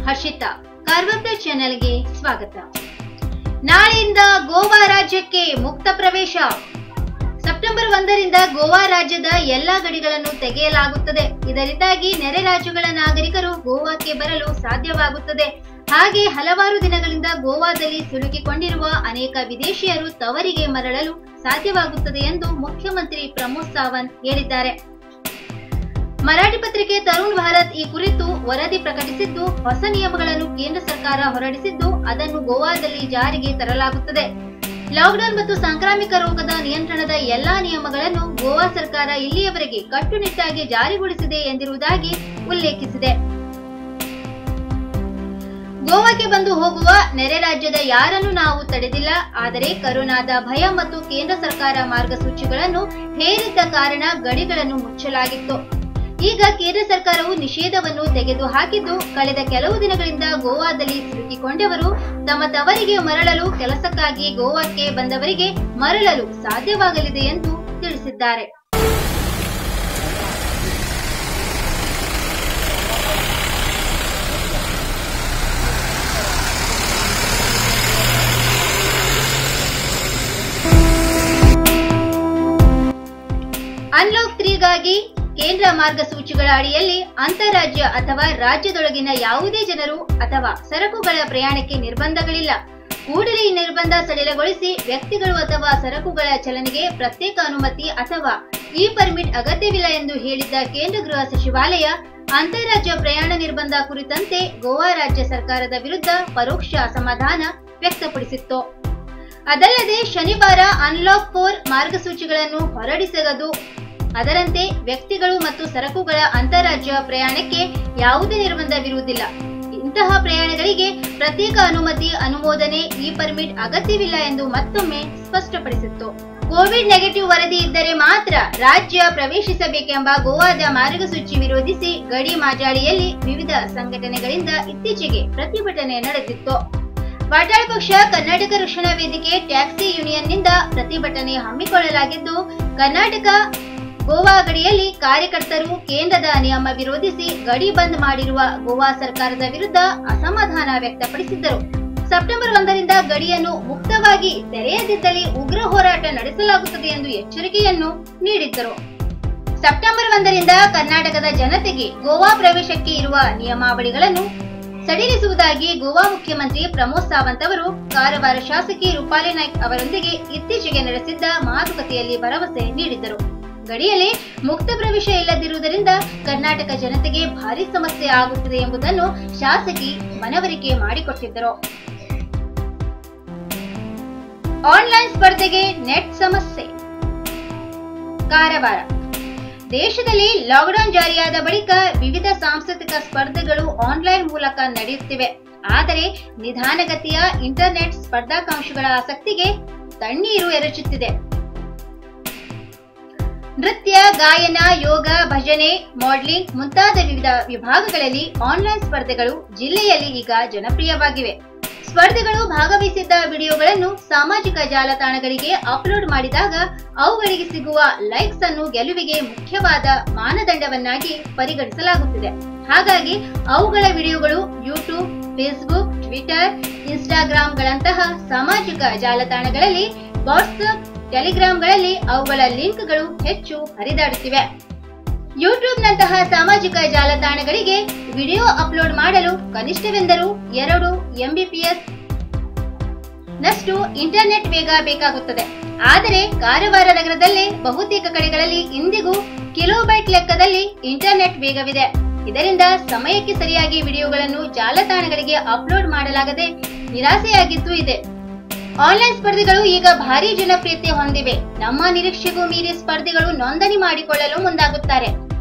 ಹರ್ಷಿತಾ, ಕಾರ್ವಪ್ರ ಚಾನೆಲ್ಗೆ ಸ್ವಾಗತ. ನಾಳೆಯಿಂದ ಗೋವಾ ರಾಜ್ಯಕ್ಕೆ ಮುಕ್ತ ಪ್ರವೇಶ. ಸೆಪ್ಟೆಂಬರ್ 1ರಿಂದ ಗೋವಾ ರಾಜ್ಯದ ಎಲ್ಲಾ ಗಡಿಗಳನ್ನು ತೆಗೆಯಲಾಗುತ್ತದೆ. ಇದರಿಂದಾಗಿ ನೆರೆ ರಾಜ್ಯಗಳ ನಾಗರಿಕರು ಗೋವಾಕ್ಕೆ ಬರಲು ಸಾಧ್ಯವಾಗುತ್ತದೆ. ಹಾಗೆ ಹಲವಾರು ದಿನಗಳಿಂದ ಗೋವಾದಲ್ಲಿ ಸಿಲುಕಿಕೊಂಡಿರುವ ಅನೇಕ ವಿದೇಶಿಯರು ತವರಿಗೆ ಮರಳಲು ಸಾಧ್ಯವಾಗುತ್ತದೆ ಎಂದು ಮುಖ್ಯಮಂತ್ರಿ ಪ್ರಮೋದ್ ಸಾವಂತ್ ಹೇಳಿದ್ದಾರೆ. ಮರಾಠಿ ಪತ್ರಿಕೆ ತರುಣ್ ಭಾರತ್ ಈ ಕುರಿತು ವರದಿ ಪ್ರಕಟಿಸಿದ್ದು, ಹೊಸ ನಿಯಮಗಳನ್ನು ಕೇಂದ್ರ ಸರ್ಕಾರ ಹೊರಡಿಸಿದ್ದು ಅದನ್ನು ಗೋವಾದಲ್ಲಿ ಜಾರಿಗೆ ತರಲಾಗುತ್ತದೆ. ಲಾಕ್ಡೌನ್ ಮತ್ತು ಸಾಂಕ್ರಾಮಿಕ ರೋಗದ ನಿಯಂತ್ರಣದ ಎಲ್ಲಾ ನಿಯಮಗಳನ್ನು ಗೋವಾ ಸರ್ಕಾರ ಇಲ್ಲಿಯವರೆಗೆ ಕಟ್ಟುನಿಟ್ಟಾಗಿ ಜಾರಿಗೊಳಿಸಿದೆ ಎಂದಿರುವುದಾಗಿ ಉಲ್ಲೇಖಿಸಿದೆ. ಗೋವಾಕ್ಕೆ ಬಂದು ಹೋಗುವ ನೆರೆ ರಾಜ್ಯದ ಯಾರನ್ನು ನಾವು ತಡೆದಿಲ್ಲ. ಆದರೆ ಕರೋನಾದ ಭಯ ಮತ್ತು ಕೇಂದ್ರ ಸರ್ಕಾರ ಮಾರ್ಗಸೂಚಿಗಳನ್ನು ಹೇರಿದ್ದ ಕಾರಣ ಗಡಿಗಳನ್ನು ಮುಚ್ಚಲಾಗಿತ್ತು. ಈಗ ಕೇಂದ್ರ ಸರ್ಕಾರವು ನಿಷೇಧವನ್ನು ತೆಗೆದುಹಾಕಿದ್ದು, ಕಳೆದ ಕೆಲವು ದಿನಗಳಿಂದ ಗೋವಾದಲ್ಲಿ ಸಿಲುಕಿಕೊಂಡವರು ತಮ್ಮ ತವರಿಗೆ ಮರಳಲು ಕೆಲಸಕ್ಕಾಗಿ ಗೋವಾಕ್ಕೆ ಬಂದವರಿಗೆ ಮರಳಲು ಸಾಧ್ಯವಾಗಲಿದೆ ಎಂದು ತಿಳಿಸಿದ್ದಾರೆ. ಅನ್ಲಾಕ್ 3ಗಾಗಿ ಕೇಂದ್ರ ಮಾರ್ಗಸೂಚಿಗಳ ಅಡಿಯಲ್ಲಿ ಅಂತಾರಾಜ್ಯ ಅಥವಾ ರಾಜ್ಯದೊಳಗಿನ ಯಾವುದೇ ಜನರು ಅಥವಾ ಸರಕುಗಳ ಪ್ರಯಾಣಕ್ಕೆ ನಿರ್ಬಂಧಗಳಿಲ್ಲ. ಕೂಡಲೇ ಈ ನಿರ್ಬಂಧ ಸಡಿಲಗೊಳಿಸಿ ವ್ಯಕ್ತಿಗಳು ಅಥವಾ ಸರಕುಗಳ ಚಲನೆಗೆ ಪ್ರತ್ಯೇಕ ಅನುಮತಿ ಅಥವಾ ಇ ಪರ್ಮಿಟ್ ಅಗತ್ಯವಿಲ್ಲ ಎಂದು ಹೇಳಿದ್ದ ಕೇಂದ್ರ ಗೃಹ ಸಚಿವಾಲಯ ಅಂತಾರಾಜ್ಯ ಪ್ರಯಾಣ ನಿರ್ಬಂಧ ಕುರಿತಂತೆ ಗೋವಾ ರಾಜ್ಯ ಸರ್ಕಾರದ ವಿರುದ್ಧ ಪರೋಕ್ಷ ಅಸಮಾಧಾನ ವ್ಯಕ್ತಪಡಿಸಿತ್ತು. ಅದಲ್ಲದೆ ಶನಿವಾರ ಅನ್ಲಾಕ್ 4 ಮಾರ್ಗಸೂಚಿಗಳನ್ನು ಹೊರಡಿಸದು. ಅದರಂತೆ ವ್ಯಕ್ತಿಗಳು ಮತ್ತು ಸರಕುಗಳ ಅಂತಾರಾಜ್ಯ ಪ್ರಯಾಣಕ್ಕೆ ಯಾವುದೇ ನಿರ್ಬಂಧವಿರುವುದಿಲ್ಲ. ಇಂತಹ ಪ್ರಯಾಣಗಳಿಗೆ ಪ್ರತ್ಯೇಕ ಅನುಮತಿ, ಅನುಮೋದನೆ, ಇ ಪರ್ಮಿಟ್ ಅಗತ್ಯವಿಲ್ಲ ಎಂದು ಮತ್ತೊಮ್ಮೆ ಸ್ಪಷ್ಟಪಡಿಸಿತ್ತು. ಕೋವಿಡ್ ನೆಗೆಟಿವ್ ವರದಿ ಇದ್ದರೆ ಮಾತ್ರ ರಾಜ್ಯ ಪ್ರವೇಶಿಸಬೇಕೆಂಬ ಗೋವಾದ ಮಾರ್ಗಸೂಚಿ ವಿರೋಧಿಸಿ ಗಡಿ ಮಾಜಾಳಿಯಲ್ಲಿ ವಿವಿಧ ಸಂಘಟನೆಗಳಿಂದ ಇತ್ತೀಚೆಗೆ ಪ್ರತಿಭಟನೆ ನಡೆದಿತ್ತು. ವಾಟಾಳ್ ಪಕ್ಷ, ಕರ್ನಾಟಕ ರಕ್ಷಣಾ ವೇದಿಕೆ, ಟ್ಯಾಕ್ಸಿ ಯೂನಿಯನ್ನಿಂದ ಪ್ರತಿಭಟನೆ ಹಮ್ಮಿಕೊಳ್ಳಲಾಗಿದ್ದು, ಕರ್ನಾಟಕ ಗೋವಾ ಗಡಿಯಲ್ಲಿ ಕಾರ್ಯಕರ್ತರು ಕೇಂದ್ರದ ನಿಯಮ ವಿರೋಧಿಸಿ ಗಡಿ ಬಂದ್ ಮಾಡಿರುವ ಗೋವಾ ಸರ್ಕಾರದ ವಿರುದ್ಧ ಅಸಮಾಧಾನ ವ್ಯಕ್ತಪಡಿಸಿದ್ದರು. ಸೆಪ್ಟೆಂಬರ್ 1ರಿಂದ ಗಡಿಯನ್ನು ಮುಕ್ತವಾಗಿ ತೆರೆಯದಿದ್ದಲ್ಲಿ ಉಗ್ರ ಹೋರಾಟ ನಡೆಸಲಾಗುತ್ತದೆ ಎಂದು ಎಚ್ಚರಿಕೆಯನ್ನು ನೀಡಿದ್ದರು. ಸೆಪ್ಟೆಂಬರ್ 1ರಿಂದ ಕರ್ನಾಟಕದ ಜನತೆಗೆ ಗೋವಾ ಪ್ರವೇಶಕ್ಕೆ ಇರುವ ನಿಯಮಾವಳಿಗಳನ್ನು ಸಡಿಲಿಸುವುದಾಗಿ ಗೋವಾ ಮುಖ್ಯಮಂತ್ರಿ ಪ್ರಮೋದ್ ಸಾವಂತ್ ಅವರು ಕಾರವಾರ ಶಾಸಕಿ ರೂಪಾಲಿ ನಾಯ್ಕ್ ಅವರೊಂದಿಗೆ ಇತ್ತೀಚೆಗೆ ನಡೆಸಿದ್ದ ಮಾತುಕತೆಯಲ್ಲಿ ಭರವಸೆ ನೀಡಿದ್ದರು. ಗಡಿಯಲ್ಲಿ ಮುಕ್ತ ಪ್ರವೇಶ ಇಲ್ಲದಿರುವುದರಿಂದ ಕರ್ನಾಟಕ ಜನತೆಗೆ ಭಾರಿ ಸಮಸ್ಯೆ ಆಗುತ್ತಿದೆ ಎಂಬುದನ್ನು ಶಾಸಕಿ ಮನವರಿಕೆ ಮಾಡಿಕೊಟ್ಟಿದ್ದರು. ಆನ್ಲೈನ್ ಸ್ಪರ್ಧೆಗೆ ನೆಟ್ ಸಮಸ್ಯೆ. ಕಾರವಾರ, ದೇಶದಲ್ಲಿ ಲಾಕ್ಡೌನ್ ಜಾರಿಯಾದ ಬಳಿಕ ವಿವಿಧ ಸಾಂಸ್ಕೃತಿಕ ಸ್ಪರ್ಧೆಗಳು ಆನ್ಲೈನ್ ಮೂಲಕ ನಡೆಯುತ್ತಿವೆ. ಆದರೆ ನಿಧಾನಗತಿಯ ಇಂಟರ್ನೆಟ್ ಸ್ಪರ್ಧಾಕಾಂಕ್ಷಿಗಳ ಆಸಕ್ತಿಗೆ ತಣ್ಣೀರು ಎರಚುತ್ತಿದೆ. ನೃತ್ಯ, ಗಾಯನ, ಯೋಗ, ಭಜನೆ, ಮಾಡೆಲಿಂಗ್ ಮುಂತಾದ ವಿವಿಧ ವಿಭಾಗಗಳಲ್ಲಿ ಆನ್ಲೈನ್ ಸ್ಪರ್ಧೆಗಳು ಜಿಲ್ಲೆಯಲ್ಲಿ ಈಗ ಜನಪ್ರಿಯವಾಗಿವೆ. ಸ್ಪರ್ಧೆಗಳು ಭಾಗವಹಿಸಿದ್ದ ವಿಡಿಯೋಗಳನ್ನು ಸಾಮಾಜಿಕ ಜಾಲತಾಣಗಳಿಗೆ ಅಪ್ಲೋಡ್ ಮಾಡಿದಾಗ ಅವುಗಳಿಗೆ ಸಿಗುವ ಲೈಕ್ಸ್ ಅನ್ನು ಗೆಲುವಿಗೆ ಮುಖ್ಯವಾದ ಮಾನದಂಡವನ್ನಾಗಿ ಪರಿಗಣಿಸಲಾಗುತ್ತಿದೆ. ಹಾಗಾಗಿ ಅವುಗಳ ವಿಡಿಯೋಗಳು ಯೂಟ್ಯೂಬ್, ಫೇಸ್ಬುಕ್, ಟ್ವಿಟರ್, ಇನ್ಸ್ಟಾಗ್ರಾಂಗಳಂತಹ ಸಾಮಾಜಿಕ ಜಾಲತಾಣಗಳಲ್ಲಿ, ವಾಟ್ಸ್ಆಪ್, ಟೆಲಿಗ್ರಾಂಗಳಲ್ಲಿ ಅವುಗಳ ಲಿಂಕ್ಗಳು ಹೆಚ್ಚು ಹರಿದಾಡುತ್ತಿವೆ. ಯೂಟ್ಯೂಬ್ನಂತಹ ಸಾಮಾಜಿಕ ಜಾಲತಾಣಗಳಿಗೆ ವಿಡಿಯೋ ಅಪ್ಲೋಡ್ ಮಾಡಲು ಕನಿಷ್ಠವೆಂದರೂ 2 Mbps ನಷ್ಟು ಇಂಟರ್ನೆಟ್ ವೇಗ ಬೇಕಾಗುತ್ತದೆ. ಆದರೆ ಕಾರವಾರ ನಗರದಲ್ಲೇ ಬಹುತೇಕ ಕಡೆಗಳಲ್ಲಿ ಇಂದಿಗೂ ಕಿಲೋಬೈಟ್ ಲೆಕ್ಕದಲ್ಲಿ ಇಂಟರ್ನೆಟ್ ವೇಗವಿದೆ. ಇದರಿಂದ ಸಮಯಕ್ಕೆ ಸರಿಯಾಗಿ ವಿಡಿಯೋಗಳನ್ನು ಜಾಲತಾಣಗಳಿಗೆ ಅಪ್ಲೋಡ್ ಮಾಡಲಾಗದೆ ನಿರಾಸೆಯಾಗಿದ್ದೂ ಇದೆ. ಆನ್ಲೈನ್ ಸ್ಪರ್ಧೆಗಳು ಈಗ ಭಾರಿ ಜನಪ್ರಿಯತೆ ಹೊಂದಿವೆ. ನಮ್ಮ ನಿರೀಕ್ಷೆಗೂ ಮೀರಿ ಸ್ಪರ್ಧಿಗಳು ನೋಂದಣಿ ಮಾಡಿಕೊಳ್ಳಲು ಮುಂದಾಗುತ್ತಾರೆ.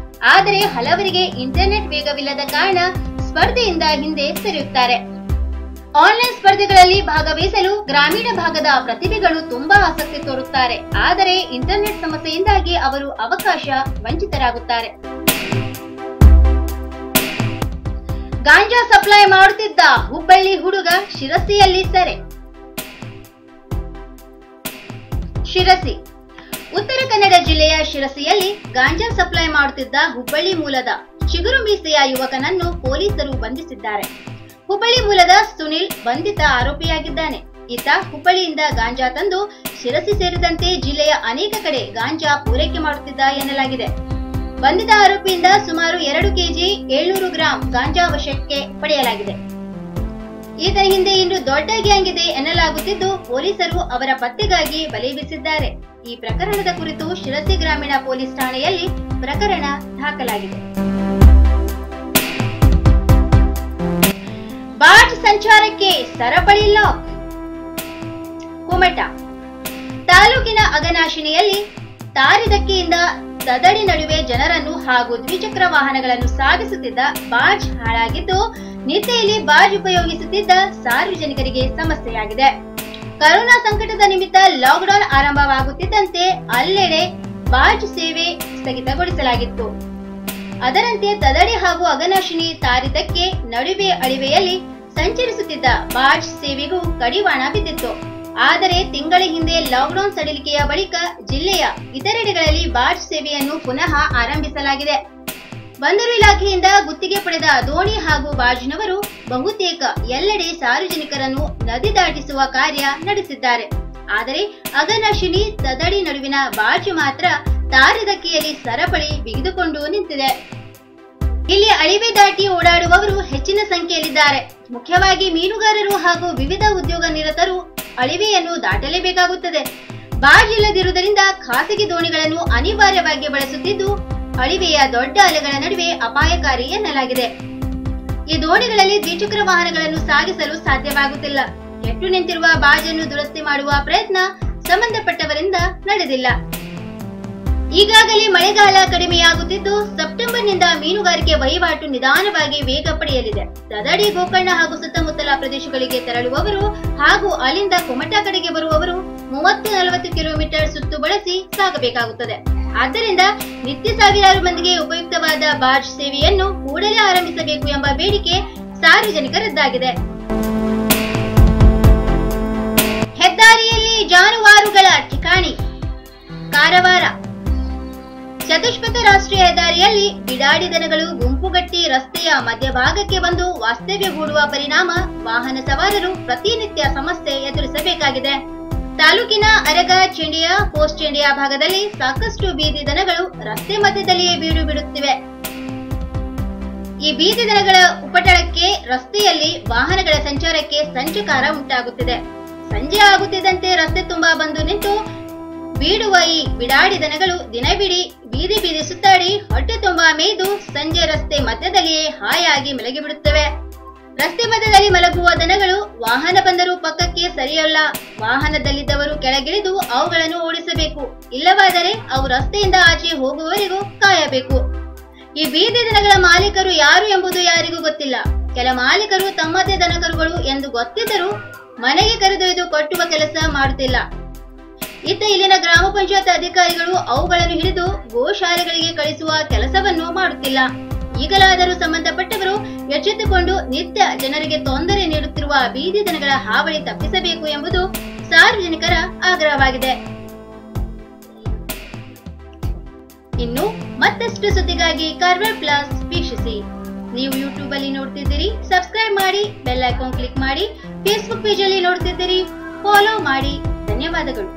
ಆದರೆ ಹಲವರಿಗೆ ಇಂಟರ್ನೆಟ್ ವೇಗವಿಲ್ಲದ ಕಾರಣ ಸ್ಪರ್ಧೆಯಿಂದ ಹಿಂದೆ ಸರಿಯುತ್ತಾರೆ. ಆನ್ಲೈನ್ ಸ್ಪರ್ಧೆಗಳಲ್ಲಿ ಭಾಗವಹಿಸಲು ಗ್ರಾಮೀಣ ಭಾಗದ ಪ್ರತಿಭೆಗಳು ತುಂಬಾ ಆಸಕ್ತಿ ತೋರುತ್ತಾರೆ. ಆದರೆ ಇಂಟರ್ನೆಟ್ ಸಮಸ್ಯೆಯಿಂದಾಗಿ ಅವರು ಅವಕಾಶ ವಂಚಿತರಾಗುತ್ತಾರೆ. ಗಾಂಜಾ ಸಪ್ಲೈ ಮಾಡುತ್ತಿದ್ದ ಹುಬ್ಬಳ್ಳಿ ಹುಡುಗ ಶಿರಸಿಯಲ್ಲಿ ಸೆರೆ. ಶಿರಸಿ, ಉತ್ತರ ಕನ್ನಡ ಜಿಲ್ಲೆಯ ಶಿರಸಿಯಲ್ಲಿ ಗಾಂಜಾ ಸಪ್ಲೈ ಮಾಡುತ್ತಿದ್ದ ಹುಬ್ಬಳ್ಳಿ ಮೂಲದ ಚಿಗುರು ಮೀಸೆಯ ಯುವಕನನ್ನು ಪೊಲೀಸರು ಬಂಧಿಸಿದ್ದಾರೆ. ಹುಬ್ಬಳ್ಳಿ ಮೂಲದ ಸುನಿಲ್ ಬಂಧಿತ ಆರೋಪಿಯಾಗಿದ್ದಾನೆ. ಈತ ಹುಬ್ಬಳ್ಳಿಯಿಂದ ಗಾಂಜಾ ತಂದು ಶಿರಸಿ ಸೇರಿದಂತೆ ಜಿಲ್ಲೆಯ ಅನೇಕ ಕಡೆ ಗಾಂಜಾ ಪೂರೈಕೆ ಮಾಡುತ್ತಿದ್ದ ಎನ್ನಲಾಗಿದೆ. ಬಂಧಿತ ಆರೋಪಿಯಿಂದ ಸುಮಾರು 2 ಕೆಜಿ 700 ಗ್ರಾಂ ಗಾಂಜಾ ವಶಕ್ಕೆ ಪಡೆಯಲಾಗಿದೆ. ಈತನ ಹಿಂದೆ ಇಂದು ದೊಡ್ಡ ಗ್ಯಾಂಗ್ ಇದೆ ಎನ್ನಲಾಗುತ್ತಿದ್ದು, ಪೊಲೀಸರು ಅವರ ಪತ್ತೆಗಾಗಿ ಬಲೆ ಬೀಸಿದ್ದಾರೆ. ಈ ಪ್ರಕರಣದ ಕುರಿತು ಶಿರಸಿ ಗ್ರಾಮೀಣ ಪೊಲೀಸ್ ಠಾಣೆಯಲ್ಲಿ ಪ್ರಕರಣ ದಾಖಲಾಗಿದೆ. ಬಾರ್ಜ್ ಸಂಚಾರಕ್ಕೆ ಸರಪಳಿ ಲಾಕ್. ಕುಮಟಾ ತಾಲೂಕಿನ ಅಘನಾಶಿನಿಯಲ್ಲಿ ತಾರಿದಕ್ಕೆಯಿಂದ ತದಡಿ ನಡುವೆ ಜನರನ್ನು ಹಾಗೂ ದ್ವಿಚಕ್ರ ವಾಹನಗಳನ್ನು ಸಾಗಿಸುತ್ತಿದ್ದ ಬಾರ್ಜ್ ಹಾಳಾಗಿದ್ದು, ನಿತ್ಯ ಇಲ್ಲಿ ಬಾರ್ಜ್ ಉಪಯೋಗಿಸುತ್ತಿದ್ದ ಸಾರ್ವಜನಿಕರಿಗೆ ಸಮಸ್ಯೆಯಾಗಿದೆ. ಕರೋನಾ ಸಂಕಟದ ನಿಮಿತ್ತ ಲಾಕ್ಡೌನ್ ಆರಂಭವಾಗುತ್ತಿದ್ದಂತೆ ಅಲ್ಲೆಡೆ ಬಾರ್ಜ್ ಸೇವೆ ಸ್ಥಗಿತಗೊಳಿಸಲಾಗಿತ್ತು. ಅದರಂತೆ ತದಡಿ ಹಾಗೂ ಅಘನಾಶಿನಿ ತಾರಿದಕ್ಕೆ ನಡುವೆ ಅಳಿವೆಯಲ್ಲಿ ಸಂಚರಿಸುತ್ತಿದ್ದ ಬಾರ್ಜ್ ಸೇವೆಗೂ ಕಡಿವಾಣ ಬಿದ್ದಿತ್ತು. ಆದರೆ ತಿಂಗಳ ಹಿಂದೆ ಲಾಕ್ಡೌನ್ ಸಡಿಲಿಕೆಯ ಬಳಿಕ ಜಿಲ್ಲೆಯ ಇತರೆಡೆಗಳಲ್ಲಿ ಬಾರ್ಜ್ ಸೇವೆಯನ್ನು ಪುನಃ ಆರಂಭಿಸಲಾಗಿದೆ. ಬಂದರು ಇಲಾಖೆಯಿಂದ ಗುತ್ತಿಗೆ ಪಡೆದ ದೋಣಿ ಹಾಗೂ ಬಾರ್ಜ್ನವರು ಬಹುತೇಕ ಎಲ್ಲೆಡೆ ಸಾರ್ವಜನಿಕರನ್ನು ನದಿ ದಾಟಿಸುವ ಕಾರ್ಯ ನಡೆಸಿದ್ದಾರೆ. ಆದರೆ ಅಘನಾಶಿನಿ ತದಡಿ ನಡುವಿನ ಬಾರ್ಜ್ ಮಾತ್ರ ತಾರಿದಕ್ಕೆಯಲ್ಲಿ ಸರಪಳಿ ಬಿಗಿದುಕೊಂಡು ನಿಂತಿದೆ. ಇಲ್ಲಿ ಅಳಿವೆ ದಾಟಿ ಓಡಾಡುವವರು ಹೆಚ್ಚಿನ ಸಂಖ್ಯೆಯಲ್ಲಿದ್ದಾರೆ. ಮುಖ್ಯವಾಗಿ ಮೀನುಗಾರರು ಹಾಗೂ ವಿವಿಧ ಉದ್ಯೋಗ ನಿರತರು ಅಳಿವೆಯನ್ನು ದಾಟಲೇಬೇಕಾಗುತ್ತದೆ. ಬಾರ್ಜ್ ಇಲ್ಲದಿರುವುದರಿಂದ ಖಾಸಗಿ ದೋಣಿಗಳನ್ನು ಅನಿವಾರ್ಯವಾಗಿ ಬಳಸುತ್ತಿದ್ದು, ಅಳಿವೆಯ ದೊಡ್ಡ ಅಲೆಗಳ ನಡುವೆ ಅಪಾಯಕಾರಿ ಎನ್ನಲಾಗಿದೆ. ಈ ದೋಣಿಗಳಲ್ಲಿ ದ್ವಿಚಕ್ರ ವಾಹನಗಳನ್ನು ಸಾಗಿಸಲು ಸಾಧ್ಯವಾಗುತ್ತಿಲ್ಲ. ಕೆಟ್ಟು ನಿಂತಿರುವ ಬಾರ್ಜ್ ಅನ್ನು ದುರಸ್ತಿ ಮಾಡುವ ಪ್ರಯತ್ನ ಸಂಬಂಧಪಟ್ಟವರಿಂದ ನಡೆದಿಲ್ಲ. ಈಗಾಗಲೇ ಮಳೆಗಾಲ ಕಡಿಮೆಯಾಗುತ್ತಿದ್ದು, ಸೆಪ್ಟೆಂಬರ್ನಿಂದ ಮೀನುಗಾರಿಕೆ ವಹಿವಾಟು ನಿಧಾನವಾಗಿ ವೇಗ ಪಡೆಯಲಿದೆ. ತದಡಿ, ಗೋಕರ್ಣ ಹಾಗೂ ಸುತ್ತಮುತ್ತಲ ಪ್ರದೇಶಗಳಿಗೆ ತೆರಳುವವರು ಹಾಗೂ ಅಲ್ಲಿಂದ ಕುಮಟಾ ಕಡೆಗೆ ಬರುವವರು 30-40 ಕಿಲೋಮೀಟರ್ ಸುತ್ತು ಬಳಸಿ ಸಾಗಬೇಕಾಗುತ್ತದೆ. ಆದ್ದರಿಂದ ನಿತ್ಯ ಸಾವಿರಾರು ಮಂದಿಗೆ ಉಪಯುಕ್ತವಾದ ಬಾರ್ಜ್ ಸೇವೆಯನ್ನು ಕೂಡಲೇ ಆರಂಭಿಸಬೇಕು ಎಂಬ ಬೇಡಿಕೆ ಸಾರ್ವಜನಿಕರದ್ದಾಗಿದೆ. ಹೆದ್ದಾರಿಯಲ್ಲಿ ಜಾನುವಾರುಗಳ ಠಿಕಾಣಿ. ಕಾರವಾರ ಚತುಷ್ಪಥ ರಾಷ್ಟ್ರೀಯ ಹೆದ್ದಾರಿಯಲ್ಲಿ ಬಿಡಾಡಿ ದನಗಳು ಗುಂಪುಗಟ್ಟಿ ರಸ್ತೆಯ ಮಧ್ಯಭಾಗಕ್ಕೆ ಬಂದು ವಾಸ್ತವ್ಯ ಹೂಡುವ ಪರಿಣಾಮ ವಾಹನ ಸವಾರರು ಪ್ರತಿನಿತ್ಯ ಸಮಸ್ಯೆ ಎದುರಿಸಬೇಕಾಗಿದೆ. ತಾಲೂಕಿನ ಅರಗ, ಚೆಂಡಿಯ, ಪೋಸ್ಟ್ ಚೆಂಡಿಯ ಭಾಗದಲ್ಲಿ ಸಾಕಷ್ಟು ಬೀದಿ ದನಗಳು ರಸ್ತೆ ಮಧ್ಯದಲ್ಲಿಯೇ ಬೀಡು ಬಿಡುತ್ತಿವೆ. ಈ ಬೀದಿ ದನಗಳ ಉಪಟಳಕ್ಕೆ ರಸ್ತೆಯಲ್ಲಿ ವಾಹನಗಳ ಸಂಚಾರಕ್ಕೆ ಸಂಚಕಾರ ಉಂಟಾಗುತ್ತಿದೆ. ಸಂಜೆ ಆಗುತ್ತಿದ್ದಂತೆ ರಸ್ತೆ ತುಂಬಾ ಬಂದು ನಿಂತು ಬೀಡುವ ಈ ಬಿಡಾಡಿ ದನಗಳು ದಿನವಿಡೀ ಬೀದಿ ಬೀದಿ ಸುತ್ತಾಡಿ ಹೊಟ್ಟೆ ತುಂಬಾ ಮೇಯ್ದು ಸಂಜೆ ರಸ್ತೆ ಮಧ್ಯದಲ್ಲಿಯೇ ಹಾಯಾಗಿ ಮಲಗಿಬಿಡುತ್ತವೆ. ರಸ್ತೆ ಮಧ್ಯದಲ್ಲಿ ಮಲಗುವ ದನಗಳು ವಾಹನ ಬಂದರೂ ಪಕ್ಕಕ್ಕೆ ಸರಿಯಲ್ಲ. ವಾಹನದಲ್ಲಿದ್ದವರು ಕೆಳಗಿಳಿದು ಅವುಗಳನ್ನು ಓಡಿಸಬೇಕು. ಇಲ್ಲವಾದರೆ ಅವು ರಸ್ತೆಯಿಂದ ಆಚೆ ಹೋಗುವವರೆಗೂ ಕಾಯಬೇಕು. ಈ ಬೀದಿ ದನಗಳ ಮಾಲೀಕರು ಯಾರು ಎಂಬುದು ಯಾರಿಗೂ ಗೊತ್ತಿಲ್ಲ. ಕೆಲ ಮಾಲೀಕರು ತಮ್ಮದೇ ದನಕರುಗಳು ಎಂದು ಗೊತ್ತಿದ್ದರೂ ಮನೆಗೆ ಕರೆದೊಯ್ದು ಕಟ್ಟುವ ಕೆಲಸ ಮಾಡುತ್ತಿಲ್ಲ. ಇತ್ತ ಇಲ್ಲಿನ ಗ್ರಾಮ ಪಂಚಾಯತ್ ಅಧಿಕಾರಿಗಳು ಅವುಗಳನ್ನು ಹಿಡಿದು ಗೋಶಾಲೆಗಳಿಗೆ ಕಳಿಸುವ ಕೆಲಸವನ್ನು ಮಾಡುತ್ತಿಲ್ಲ. ಈಗಲಾದರೂ ಸಂಬಂಧಪಟ್ಟವರು ಎಚ್ಚೆತ್ತುಕೊಂಡು ನಿತ್ಯ ಜನರಿಗೆ ತೊಂದರೆ ನೀಡುತ್ತಿರುವ ಬೀದಿ ದನಗಳ ಹಾವಳಿ ತಪ್ಪಿಸಬೇಕು ಎಂಬುದು ಸಾರ್ವಜನಿಕರ ಆಗ್ರಹವಾಗಿದೆ. ಇನ್ನು ಮತ್ತಷ್ಟು ಸುದ್ದಿಗಾಗಿ ಕಾರ್ವಾರ್ ಪ್ಲಸ್ ವೀಕ್ಷಿಸಿ. ನೀವು ಯೂಟ್ಯೂಬ್ ಅಲ್ಲಿ ನೋಡ್ತಿದ್ದೀರಿ, ಸಬ್ಸ್ಕ್ರೈಬ್ ಮಾಡಿ, ಬೆಲ್ ಐಕಾನ್ ಕ್ಲಿಕ್ ಮಾಡಿ. ಫೇಸ್ಬುಕ್ ಪೇಜ್ ಅಲ್ಲಿ ನೋಡ್ತಿದ್ದೀರಿ, ಫಾಲೋ ಮಾಡಿ. ಧನ್ಯವಾದಗಳು.